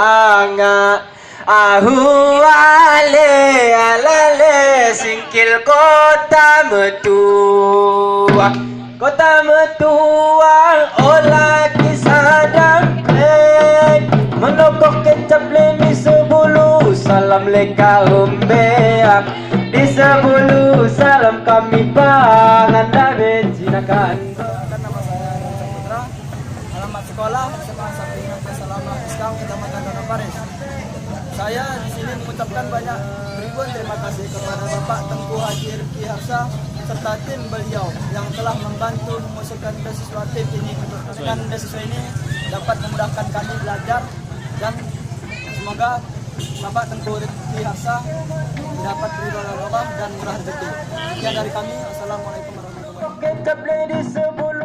Danga ahu ale alale singkil kota metua olah kisadang menokok kecap lemi sebulu salam leka umbeak di sebulu salam kami pangan dabe jinakan. Nama saya Rizal Putra, alamat sekolah SMA Sakti Salama Iskang, Kecamatan Tanah Paris. Saya di sini mengucapkan banyak ribuan terima kasih kepada Bapak Tengku Haji Rifki Harsa serta tim beliau yang telah membantu mengusulkan beasiswa tim ini. Dan beasiswa ini dapat memudahkan kami belajar dan semoga Bapak Tengku Rifki Harsa dapat ridho Allah dan murah rezeki. Sekian dari kami. Assalamualaikum warahmatullahi wabarakatuh.